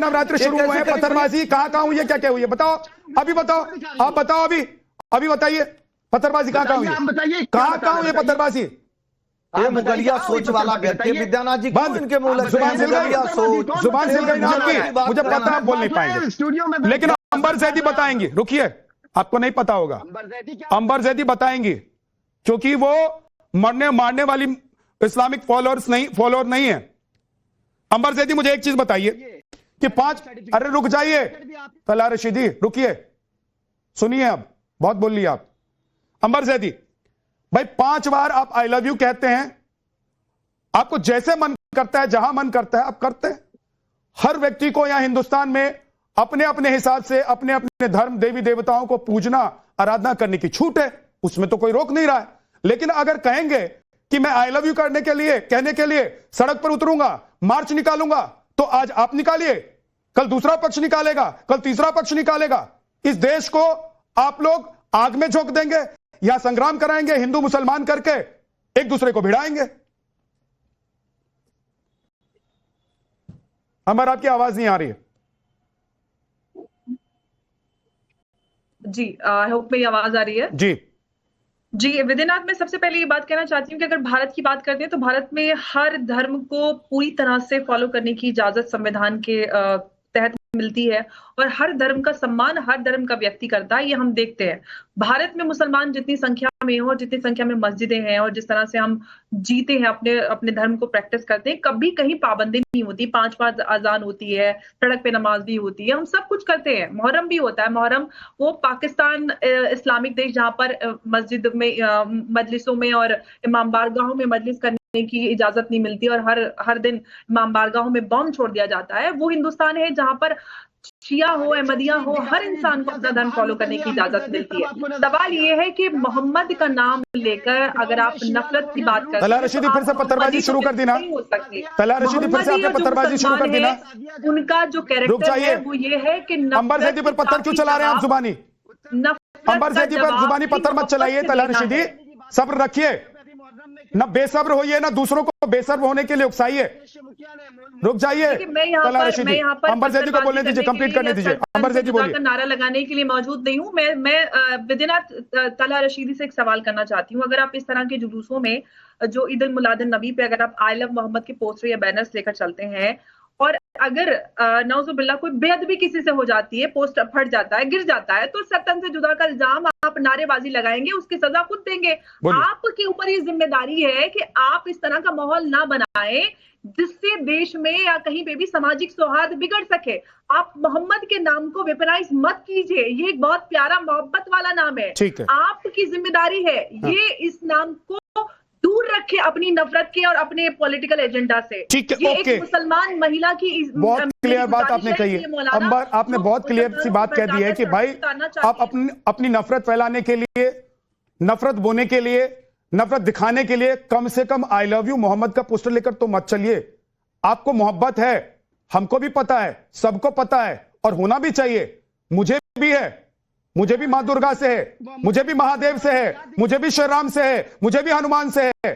नवरात्रि शुरू हुए हैं, पत्थरबाजी कहाँ हुई है, क्या हुई है, बताओ अभी, बताओ आप, बताओ अभी बताइए, पत्थरबाजी कहाँ हुई है, कहाँ हुई है पत्थरबाजी? ये मुगलिया सोच वाला व्यक्ति विद्यानाथ जी, बंद, इनके मुंह लग जुबान सिल गई ना आपकी, मुझे पता है आप बोल नहीं पाएंगे, लेकिन अंबर जैदी बताएंगी, रुकिए, आपको नहीं पता होगा, अंबर जैदी बताएंगी, क्योंकि वो मारने वाली इस्लामिक फॉलोअर नहीं है। अंबर जैदी मुझे एक चीज बताइए कि 5, अरे रुक जाइए तलहा रशीदी, रुकिए, सुनिए, अब बहुत बोल लिया आप। अंबर जैदी भाई 5 बार आप आई लव यू कहते हैं, आपको जैसे मन करता है, जहां मन करता है आप करते हैं। हर व्यक्ति को यहां हिंदुस्तान में अपने अपने हिसाब से अपने अपने धर्म देवी देवताओं को पूजना, आराधना करने की छूट है, उसमें तो कोई रोक नहीं रहा है। लेकिन अगर कहेंगे कि मैं आई लव यू कहने के लिए सड़क पर उतरूंगा, मार्च निकालूंगा, तो आज आप निकालिए, कल दूसरा पक्ष निकालेगा, कल तीसरा पक्ष निकालेगा। इस देश को आप लोग आग में झोंक देंगे या संग्राम कराएंगे, हिंदू मुसलमान करके एक दूसरे को भिड़ाएंगे। अमर आपकी आवाज नहीं आ रही है जी, आई होप मेरी आवाज आ रही है। जी विद्यानाथ, मैं सबसे पहले ये बात कहना चाहती हूँ कि अगर भारत की बात करते हैं तो भारत में हर धर्म को पूरी तरह से फॉलो करने की इजाजत संविधान के तहत मिलती है और हर धर्म का सम्मान हर धर्म का व्यक्ति करता है। ये हम देखते हैं भारत में मुसलमान जितनी संख्या में हो, जितनी संख्या में मस्जिदें हैं और जिस तरह से हम जीते हैं, अपने अपने धर्म को प्रैक्टिस करते हैं, कभी कहीं पाबंदी नहीं होती। 5 बार अजान होती है, सड़क पे नमाज भी होती है, हम सब कुछ करते हैं। मुहर्रम भी होता है। मुहर्रम वो पाकिस्तान इस्लामिक देश जहाँ पर मस्जिद में मजलिसों में और इमाम बारगाहों में मजलिस करने की इजाजत नहीं मिलती और हर दिन इमाम बारगाहों में बम छोड़ दिया जाता है। वो हिंदुस्तान है जहाँ पर शिया हो, अहमदिया हो, हर इंसान को अपना धर्म फॉलो करने की इजाजत मिलती है। सवाल ये है कि मोहम्मद का नाम लेकर अगर आप नफरत की बात करते हैं, तलहा रशीदी फिर से पत्थरबाजी शुरू कर दी ना, तलहा रशीदी फिर से आपने पत्थरबाजी शुरू कर दी ना। उनका जो कैरेक्टर है वो ये है कि अंबर जैदी पर पत्थर क्यों चला रहे हैं आप जुबानी? अंबर जैदी पर जुबानी पत्थर मत चलाइए तलहा रशीदी, सब्र रखिए, ना बेसब्र होइए ना दूसरों को बेसब्र होने के लिए उकसाइए। रुक जाइए तलहा रशीदी, अंबर जैदी को बोलने दीजिए, कंप्लीट करने दीजिए। अंबर जैदी बोलिए। नारा लगाने के लिए मौजूद नहीं हूँ मैं विद्यानाथ, तलहा रशीदी से एक सवाल करना चाहती हूँ। अगर आप इस तरह के जुलूसों में जो ईद उल मिलाद नबी पे अगर आप आई लव मोहम्मद के पोस्टर या बैनर्स लेकर चलते हैं और अगर नौजुबिल्ला कोई बेअदबी किसी से हो जाती है, पोस्टर फट जाता है, गिर जाता है, तो सतन से जुदा का इल्जाम आप नारेबाजी लगाएंगे, उसकी सजा खुद देंगे। आपके ऊपर ये जिम्मेदारी है कि आप इस तरह का माहौल ना बनाएं जिससे देश में या कहीं पे भी सामाजिक सौहार्द बिगड़ सके। आप मोहम्मद के नाम को वेपनाइज मत कीजिए, ये एक बहुत प्यारा मोहब्बत वाला नाम है, आपकी जिम्मेदारी है ये इस नाम को दूर रखे अपनी नफरत के और अपने पॉलिटिकल एजेंडा से। ये एक मुसलमान महिला की बहुत क्लियर बात आपने कही है अंबर, आपने बहुत क्लियर सी बात कह दी है कि भाई आप अपनी नफरत फैलाने के लिए, नफरत बोने के लिए, नफरत दिखाने के लिए कम से कम आई लव यू मोहम्मद का पोस्टर लेकर तो मत चलिए। आपको मोहब्बत है, हमको भी पता है, सबको पता है और होना भी चाहिए। मुझे भी है, मुझे भी मां दुर्गा से है, मुझे भी महादेव से है, मुझे भी श्री राम से है, मुझे भी हनुमान से है।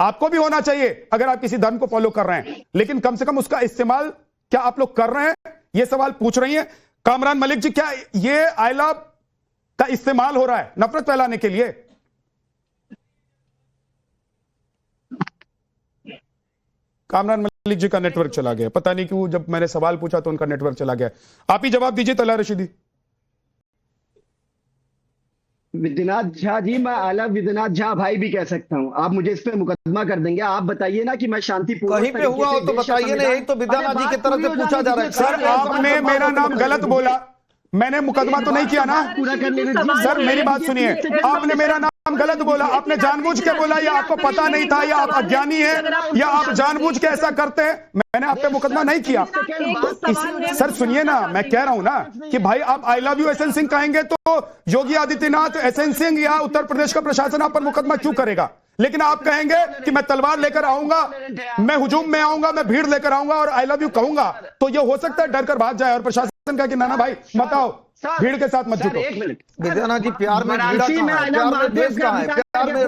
आपको भी होना चाहिए अगर आप किसी धर्म को फॉलो कर रहे हैं, लेकिन कम से कम उसका इस्तेमाल क्या आप लोग कर रहे हैं? ये सवाल पूछ रही हैं कामरान मलिक जी, क्या ये आई लव का इस्तेमाल हो रहा है नफरत फैलाने के लिए? कामरान मलिक जी का नेटवर्क चला गया, पता नहीं क्यों, जब मैंने सवाल पूछा तो उनका नेटवर्क चला गया। आप ही जवाब दीजिए तलहा रशीदी। विद्यानाथ झा जी, मैं आला विद्यानाथ झा भाई भी कह सकता हूँ, आप मुझे इस पे मुकदमा कर देंगे। आप बताइए ना कि मैं शांतिपूर्ण कहीं पे हुआ हो तो बताइए ना, यही तो विद्यानाथ जी की तरफ से पूछा जा रहा है। सर आपने मेरा नाम गलत बोला, मैंने मुकदमा तो नहीं किया ना। सर मेरी बात सुनिए, आपने मेरा नाम गलत बोला, आपने जानबूझ के बोला या आपको पता नहीं था या आप अज्ञानी हैं या आप जानबूझ के ऐसा करते हैं, मैंने आप पे मुकदमा नहीं किया। सर सुनिए ना, मैं कह रहा हूं ना कि भाई आप I love you SN Singh कहेंगे तो योगी आदित्यनाथ, एसएन सिंह या उत्तर प्रदेश का प्रशासन आप पर मुकदमा क्यों करेगा? लेकिन आप कहेंगे कि मैं तलवार लेकर आऊंगा, मैं हुजूम में आऊंगा, मैं भीड़ लेकर आऊंगा और आई लव यू कहूंगा, तो ये हो सकता है डर कर भाग जाए और प्रशासन का कि नाना भाई मत आओ, भीड़ के साथ मत जुटो। विद्यानाथ जी, प्यार में भीड़ा कहां है? प्यार में देश कहां है? प्यार में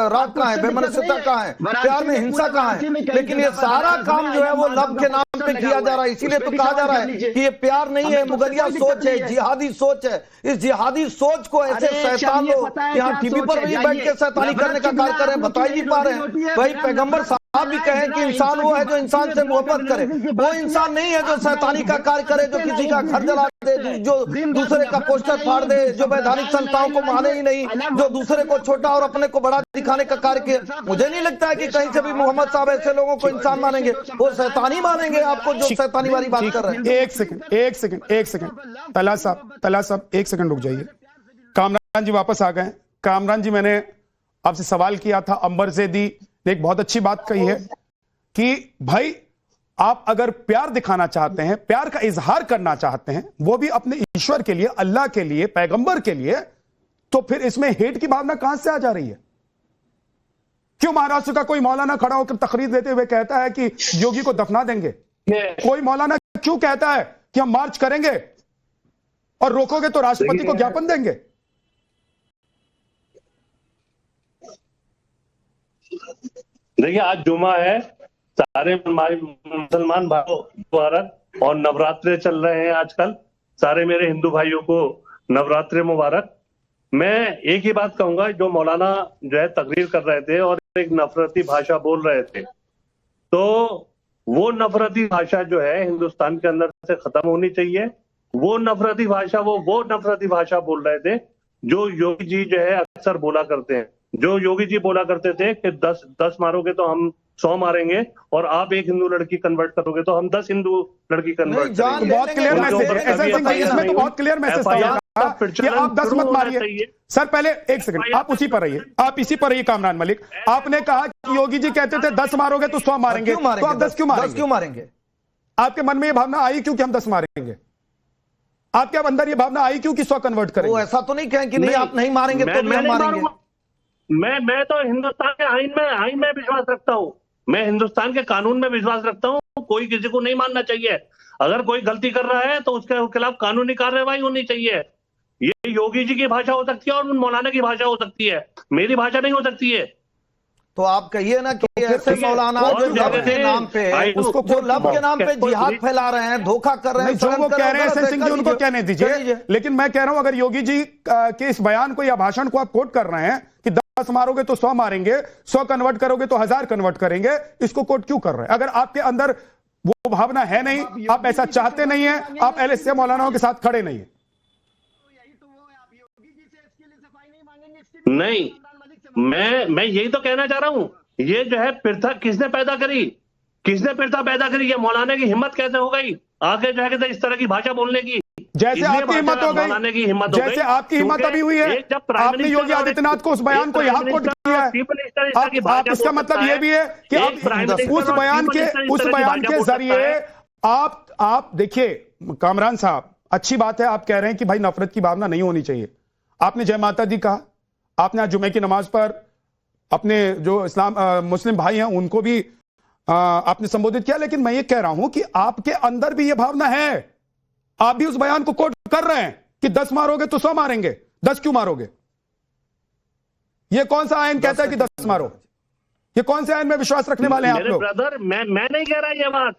राग कहां है? बेमनस्यता कहां है? प्यार में हिंसा कहां है? लेकिन ये सारा काम जो है वो लव के नाम नाम पे किया जा रहा है, इसीलिए तो कहा जा रहा है कि ये प्यार नहीं है, मुगलिया सोच है, जिहादी सोच है। इस जिहादी सोच को ऐसे शैतान लोग यहाँ टीवी पर भी बैठ के शैतानी करने का कार्य कर रहे हैं, बता ही नहीं पा रहे हैं। भाई पैगंबर साहब भी कहें कि इंसान वो है जो इंसान से मोहब्बत करे, वो इंसान नहीं है जो शैतानी का कार्य करे, जो किसी का घर जला दे, जो दूसरे का पोस्टर फाड़ दे, जो वैधानिक संस्थाओं को माने ही नहीं, जो दूसरे को छोटा और अपने को बड़ा दिखाने का कार्य किया। मुझे नहीं लगता है कि कहीं से भी मोहम्मद साहब ऐसे लोगों को इंसान मानेंगे, वो शैतानी मानेंगे आपको जो शैतानी वाली बात कर रहे हैं। एक सेकंड तला साहब एक सेकंड रुक जाइए। कामरान जी वापस आ गए। कामरान जी, मैंने आपसे सवाल किया था, अंबर ज़ैदी ने एक बहुत अच्छी बात कही है कि भाई आप अगर प्यार दिखाना चाहते हैं, प्यार का इजहार करना चाहते हैं, वो भी अपने ईश्वर के लिए, अल्लाह के लिए, पैगंबर के लिए, तो फिर इसमें हेट की भावना कहां से आ जा रही है? क्यों महाराष्ट्र का कोई मौलाना खड़ा होकर तकरीर देते हुए कहता है कि योगी को दफना देंगे? कोई मौलाना क्यों कहता है कि हम मार्च करेंगे और रोकोगे तो राष्ट्रपति को ज्ञापन देंगे? देखिए, आज जुमा है, सारे मुसलमान भाइयों मुबारक, और नवरात्रे चल रहे हैं आजकल, सारे मेरे हिंदू भाइयों को नवरात्रे मुबारक। मैं एक ही बात कहूंगा, जो मौलाना जो है तकरीर कर रहे थे और एक नफरती भाषा बोल रहे थे, तो वो नफरती भाषा जो है हिंदुस्तान के अंदर से खत्म होनी चाहिए। वो नफरती भाषा वो नफरती भाषा बोल रहे थे जो योगी जी जो है अक्सर बोला करते हैं। जो योगी जी बोला करते थे कि 10 मारोगे तो हम 100 मारेंगे, और आप एक हिंदू लड़की कन्वर्ट करोगे तो हम 10 हिंदू लड़की कन्वर्ट करेंगे। बहुत क्लियर मैसेज है, इसमें तो बहुत क्लियर मैसेज था कि आप 10 मत मारिए। सर पहले एक सेकंड, आप उसी पर रहिए, आप इसी पर रहिए। कामरान मलिक, आपने कहा कि योगी जी कहते थे 10 मारोगे तो 100 मारेंगे, तो आप 10 क्यों मारेंगे? आपके मन में ये भावना आई क्यों कि हम 10 मारेंगे? आपके अंदर ये भावना आई क्यों कि 100 कन्वर्ट करेंगे? वो ऐसा तो नहीं कहें कि नहीं आप नहीं मारेंगे तो मैं मारेंगे। मैं तो हिंदुस्तान के आईन में विश्वास रखता हूँ, मैं हिंदुस्तान के कानून में विश्वास रखता हूँ। कोई किसी को नहीं मानना चाहिए। अगर कोई गलती कर रहा है तो उसके खिलाफ कानूनी कार्रवाई होनी चाहिए। ये योगी जी की भाषा हो सकती है और मौलाना की भाषा हो सकती है, मेरी भाषा नहीं हो सकती है। तो आप कहिए ना कि ऐसे मौलाना जो लब के नाम पे, उसको जो लब के नाम पे जिहाद फैला रहे हैं, धोखा कर रहे हैं, जो वो कह रहे हैं ऐसे सिंह जी उनको कहने दीजिए। लेकिन मैं कह रहा हूं, अगर योगी जी के इस बयान को या भाषण को आप कोट कर रहे हैं कि 10 मारोगे तो 100 मारेंगे, 100 कन्वर्ट करोगे तो 1000 कन्वर्ट करेंगे, इसको कोट क्यों कर रहे हैं? अगर आपके अंदर वो भावना है नहीं, आप ऐसा चाहते नहीं है, आप एलएसए मौलानाओं के साथ खड़े नहीं है। नहीं, मैं यही तो कहना चाह रहा हूं। ये जो है प्रथा किसने पैदा करी? किसने प्रथा पैदा करी? ये मौलाना की हिम्मत कैसे हो गई आगे जो है इस तरह की भाषा बोलने की? जैसे आपकी हिम्मत हो गई, जैसे आपकी हिम्मत अभी हुई है, आपने योगी आदित्यनाथ को उस बयान को यहां कोट किया है। आप इसका मतलब ये भी है कि उस बयान के जरिए आप देखिए कामरान साहब, अच्छी बात है आप कह रहे हैं कि भाई नफरत की भावना नहीं होनी चाहिए। आपने जय माता दी कहा, आपने आज जुमे की नमाज पर अपने जो मुस्लिम भाई हैं उनको भी आपने संबोधित किया, लेकिन मैं ये कह रहा हूं कि आपके अंदर भी ये भावना है। आप भी उस बयान को कोट कर रहे हैं कि 10 मारोगे तो 100 मारेंगे। 10 क्यों मारोगे? ये कौन सा आयन कहता है कि 10 मारो? ये कौन से आयन में विश्वास रखने वाले हैं आप लोग? ब्रदर, मैं नहीं कह रहा ये बात।